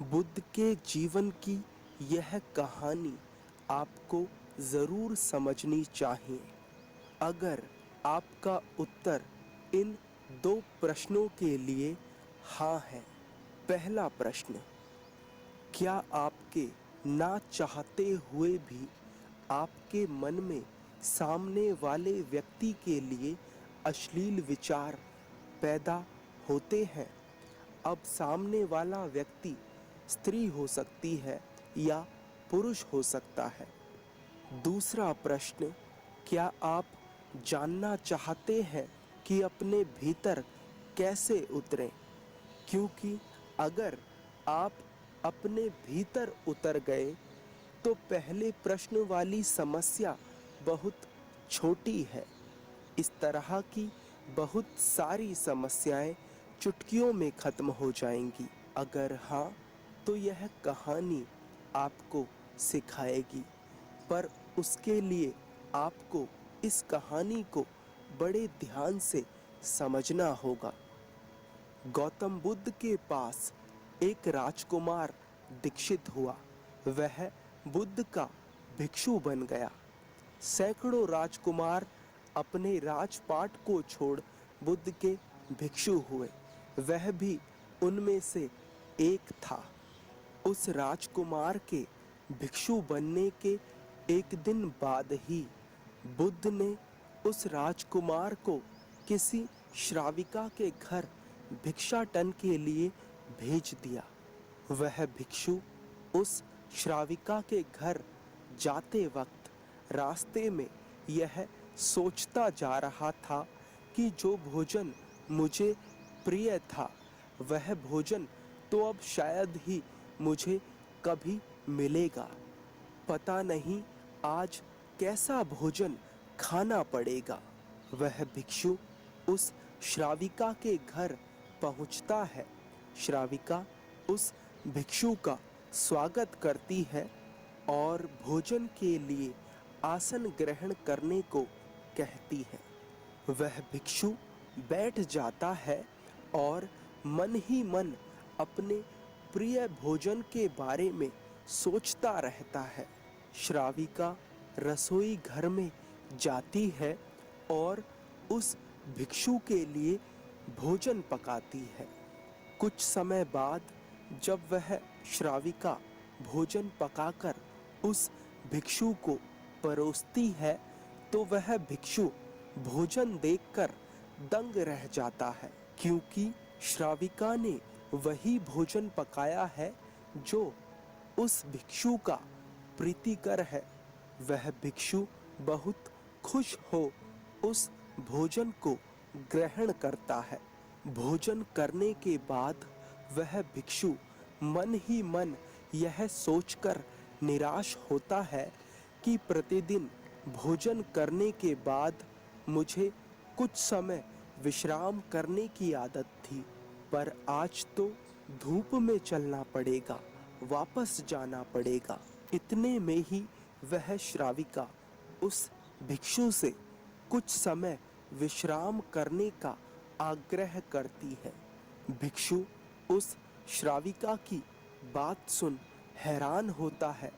बुद्ध के जीवन की यह कहानी आपको ज़रूर समझनी चाहिए। अगर आपका उत्तर इन दो प्रश्नों के लिए हाँ है। पहला प्रश्न, क्या आपके ना चाहते हुए भी आपके मन में सामने वाले व्यक्ति के लिए अश्लील विचार पैदा होते हैं? अब सामने वाला व्यक्ति स्त्री हो सकती है या पुरुष हो सकता है। दूसरा प्रश्न, क्या आप जानना चाहते हैं कि अपने भीतर कैसे उतरें? क्योंकि अगर आप अपने भीतर उतर गए तो पहले प्रश्न वाली समस्या बहुत छोटी है। इस तरह की बहुत सारी समस्याएं चुटकियों में खत्म हो जाएंगी। अगर हाँ, तो यह कहानी आपको सिखाएगी, पर उसके लिए आपको इस कहानी को बड़े ध्यान से समझना होगा। गौतम बुद्ध के पास एक राजकुमार दीक्षित हुआ। वह बुद्ध का भिक्षु बन गया। सैकड़ों राजकुमार अपने राजपाट को छोड़ बुद्ध के भिक्षु हुए। वह भी उनमें से एक था। उस राजकुमार के भिक्षु बनने के एक दिन बाद ही बुद्ध ने उस राजकुमार को किसी श्राविका के घर भिक्षाटन के लिए भेज दिया। वह भिक्षु उस श्राविका के घर जाते वक्त रास्ते में यह सोचता जा रहा था कि जो भोजन मुझे प्रिय था वह भोजन तो अब शायद ही मुझे कभी मिलेगा। पता नहीं आज कैसा भोजन खाना पड़ेगा। वह भिक्षु उस श्राविका के घर पहुंचता है। श्राविका उस भिक्षु का स्वागत करती है और भोजन के लिए आसन ग्रहण करने को कहती है। वह भिक्षु बैठ जाता है और मन ही मन अपने प्रिय भोजन के बारे में सोचता रहता है। श्राविका रसोई घर में जाती है और उस भिक्षु के लिए भोजन पकाती है। कुछ समय बाद जब वह श्राविका भोजन पकाकर उस भिक्षु को परोसती है तो वह भिक्षु भोजन देखकर दंग रह जाता है, क्योंकि श्राविका ने वही भोजन पकाया है जो उस भिक्षु का प्रीतिकर है। वह भिक्षु बहुत खुश हो उस भोजन को ग्रहण करता है। भोजन करने के बाद वह भिक्षु मन ही मन यह सोचकर निराश होता है कि प्रतिदिन भोजन करने के बाद मुझे कुछ समय विश्राम करने की आदत थी, पर आज तो धूप में चलना पड़ेगा, वापस जाना पड़ेगा। इतने में ही वह श्राविका उस भिक्षु से कुछ समय विश्राम करने का आग्रह करती है। भिक्षु उस श्राविका की बात सुन हैरान होता है,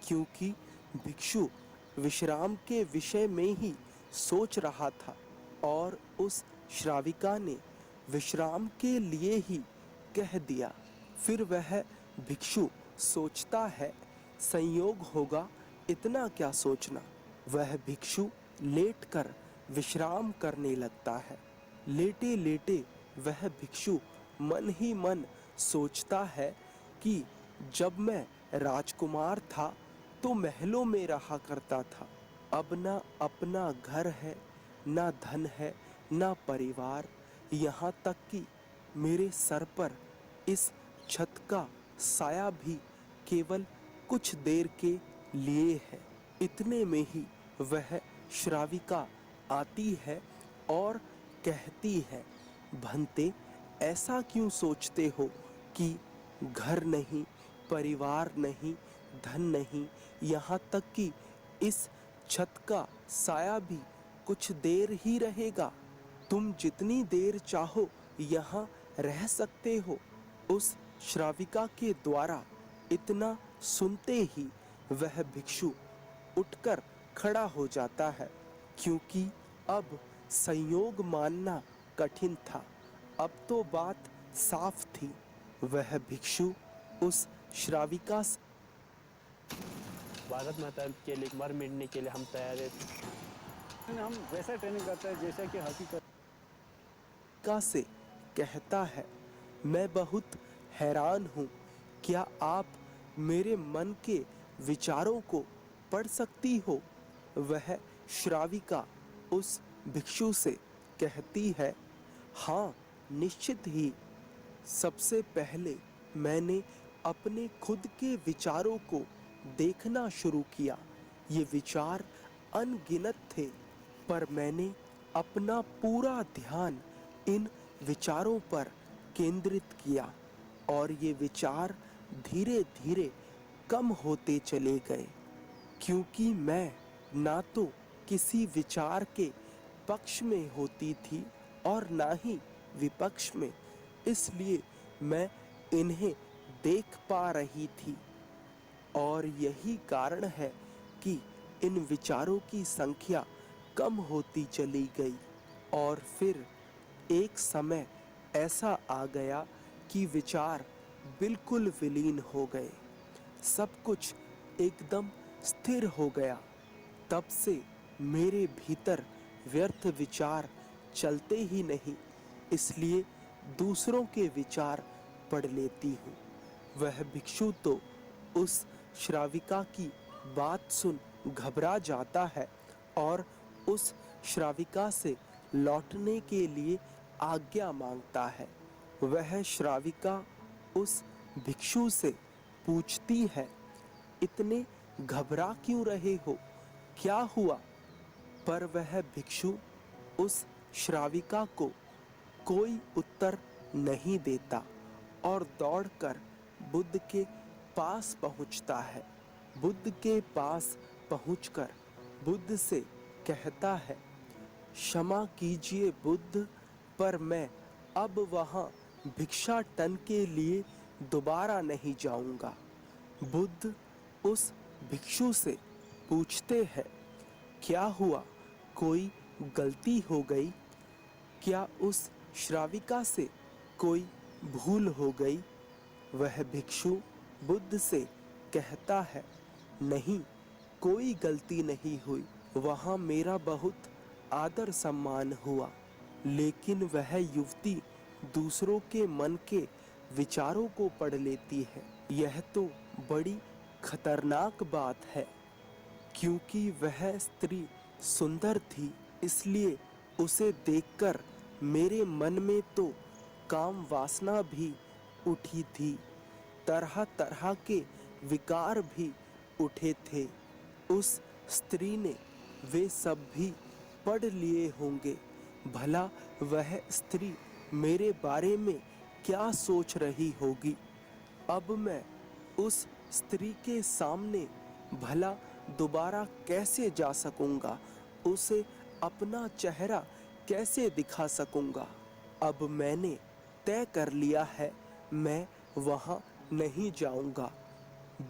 क्योंकि भिक्षु विश्राम के विषय में ही सोच रहा था और उस श्राविका ने विश्राम के लिए ही कह दिया। फिर वह भिक्षु सोचता है, संयोग होगा, इतना क्या सोचना। वह भिक्षु लेटकर विश्राम करने लगता है। लेटे लेटे वह भिक्षु मन ही मन सोचता है कि जब मैं राजकुमार था तो महलों में रहा करता था। अब ना अपना घर है, ना धन है, ना परिवार, यहाँ तक कि मेरे सर पर इस छत का साया भी केवल कुछ देर के लिए है। इतने में ही वह श्राविका आती है और कहती है, भंते ऐसा क्यों सोचते हो कि घर नहीं, परिवार नहीं, धन नहीं, यहाँ तक कि इस छत का साया भी कुछ देर ही रहेगा। तुम जितनी देर चाहो यहाँ रह सकते हो। उस श्राविका के द्वारा इतना सुनते ही वह भिक्षु उठकर खड़ा हो जाता है, क्योंकि अब संयोग मानना कठिन था। अब तो बात साफ थी। वह भिक्षु उस श्राविका से भारत माता के लिए मर मिटने के लिए हम तैयार हैं। हम वैसा ट्रेनिंग करते हैं जैसा कि हकीकत से कहता है, मैं बहुत हैरान हूँ, क्या आप मेरे मन के विचारों को पढ़ सकती हो? वह श्राविका उस भिक्षु से कहती है, हाँ निश्चित ही। सबसे पहले मैंने अपने खुद के विचारों को देखना शुरू किया। ये विचार अनगिनत थे, पर मैंने अपना पूरा ध्यान इन विचारों पर केंद्रित किया और ये विचार धीरे धीरे कम होते चले गए, क्योंकि मैं ना तो किसी विचार के पक्ष में होती थी और ना ही विपक्ष में, इसलिए मैं इन्हें देख पा रही थी। और यही कारण है कि इन विचारों की संख्या कम होती चली गई। और फिर एक समय ऐसा आ गया कि विचार बिल्कुल विलीन हो गए। सब कुछ एकदम स्थिर हो गया। तब से मेरे भीतर व्यर्थ विचार चलते ही नहीं, इसलिए दूसरों के विचार पढ़ लेती हूँ। वह भिक्षु तो उस श्राविका की बात सुन घबरा जाता है और उस श्राविका से लौटने के लिए आज्ञा मांगता है। वह श्राविका उस भिक्षु से पूछती है, इतने घबरा क्यों रहे हो, क्या हुआ? पर वह भिक्षु उस श्राविका को कोई उत्तर नहीं देता और दौड़कर बुद्ध के पास पहुंचता है। बुद्ध के पास पहुंचकर बुद्ध से कहता है, क्षमा कीजिए बुद्ध, पर मैं अब वहां भिक्षाटन के लिए दोबारा नहीं जाऊंगा। बुद्ध उस भिक्षु से पूछते हैं, क्या हुआ, कोई गलती हो गई? क्या उस श्राविका से कोई भूल हो गई? वह भिक्षु बुद्ध से कहता है, नहीं, कोई गलती नहीं हुई। वहाँ मेरा बहुत आदर सम्मान हुआ, लेकिन वह युवती दूसरों के मन के विचारों को पढ़ लेती है। यह तो बड़ी खतरनाक बात है, क्योंकि वह स्त्री सुंदर थी, इसलिए उसे देखकर मेरे मन में तो काम वासना भी उठी थी। तरह तरह के विकार भी उठे थे। उस स्त्री ने वे सब भी पढ़ लिए होंगे। भला वह स्त्री मेरे बारे में क्या सोच रही होगी? अब मैं उस स्त्री के सामने भला दोबारा कैसे जा सकूंगा? उसे अपना चेहरा कैसे दिखा सकूंगा? अब मैंने तय कर लिया है, मैं वहां नहीं जाऊंगा।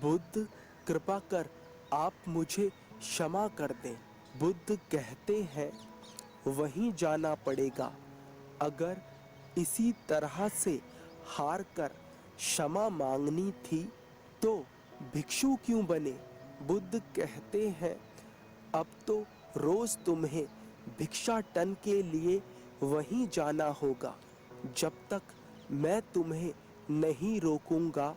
बुद्ध कृपा कर आप मुझे क्षमा कर दें। बुद्ध कहते हैं, वहीं जाना पड़ेगा। अगर इसी तरह से हार कर क्षमा मांगनी थी तो भिक्षु क्यों बने? बुद्ध कहते हैं, अब तो रोज तुम्हें भिक्षाटन के लिए वहीं जाना होगा। जब तक मैं तुम्हें नहीं रोकूंगा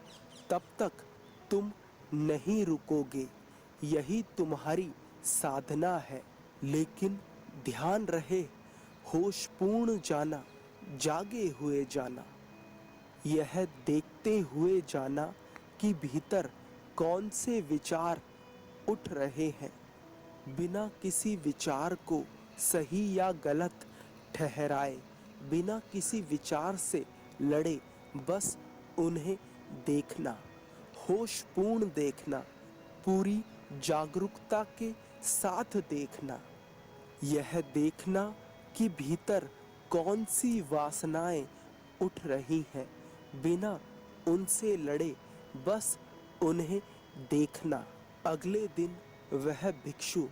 तब तक तुम नहीं रुकोगे। यही तुम्हारी साधना है। लेकिन ध्यान रहे, होशपूर्ण जाना, जागे हुए जाना। यह देखते हुए जाना कि भीतर कौन से विचार उठ रहे हैं। बिना किसी विचार को सही या गलत ठहराए, बिना किसी विचार से लड़े, बस उन्हें देखना, होशपूर्ण देखना, पूरी जागरूकता के साथ देखना। यह देखना कि भीतर कौन सी वासनाएं उठ रही हैं, बिना उनसे लड़े, बस उन्हें देखना। अगले दिन वह भिक्षु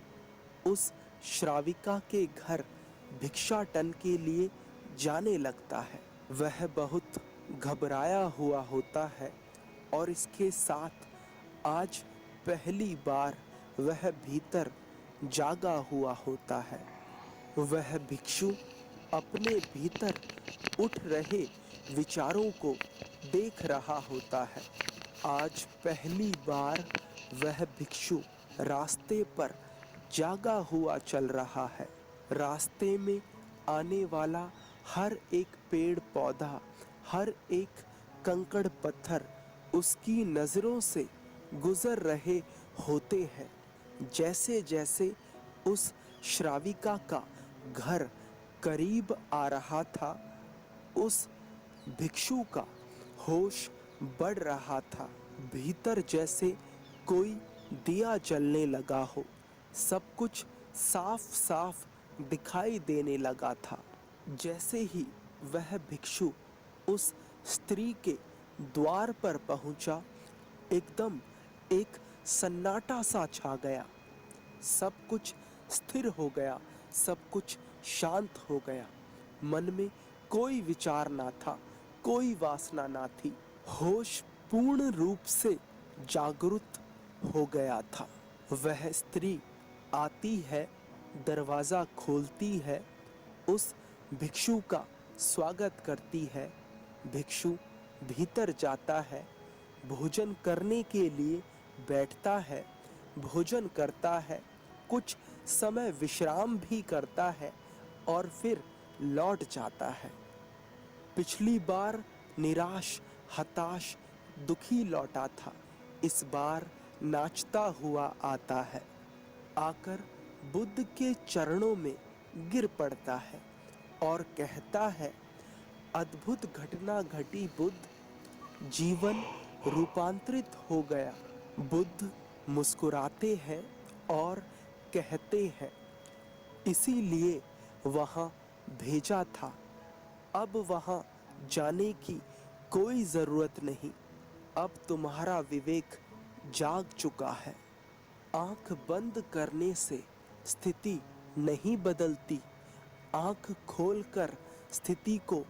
उस श्राविका के घर भिक्षाटन के लिए जाने लगता है। वह बहुत घबराया हुआ होता है और इसके साथ आज पहली बार वह भीतर जागा हुआ होता है। वह भिक्षु अपने भीतर उठ रहे विचारों को देख रहा होता है। आज पहली बार वह भिक्षु रास्ते पर जागा हुआ चल रहा है। रास्ते में आने वाला हर एक पेड़ पौधा, हर एक कंकड़ पत्थर उसकी नजरों से गुजर रहे होते हैं। जैसे जैसे उस श्राविका का घर करीब आ रहा था, उस भिक्षु का होश बढ़ रहा था। भीतर जैसे कोई दिया जलने लगा हो, सब कुछ साफ साफ दिखाई देने लगा था। जैसे ही वह भिक्षु उस स्त्री के द्वार पर पहुंचा, एकदम एक सन्नाटा सा छा गया। सब कुछ स्थिर हो गया, सब कुछ शांत हो गया। मन में कोई विचार ना था, कोई वासना ना थी। होश पूर्ण रूप से जागृत हो गया था। वह स्त्री आती है, दरवाजा खोलती है, उस भिक्षु का स्वागत करती है। भिक्षु भीतर जाता है, भोजन करने के लिए बैठता है, भोजन करता है, कुछ समय विश्राम भी करता है और फिर लौट जाता है। पिछली बार निराश, हताश, दुखी लौटा था, इस बार नाचता हुआ आता है। आकर बुद्ध के चरणों में गिर पड़ता है और कहता है, अद्भुत घटना घटी बुद्ध, जीवन रूपांतरित हो गया। बुद्ध मुस्कुराते हैं और कहते हैं, इसीलिए वहां भेजा था। अब वहां जाने की कोई जरूरत नहीं। अब तुम्हारा विवेक जाग चुका है। आंख बंद करने से स्थिति नहीं बदलती, आंख खोलकर स्थिति को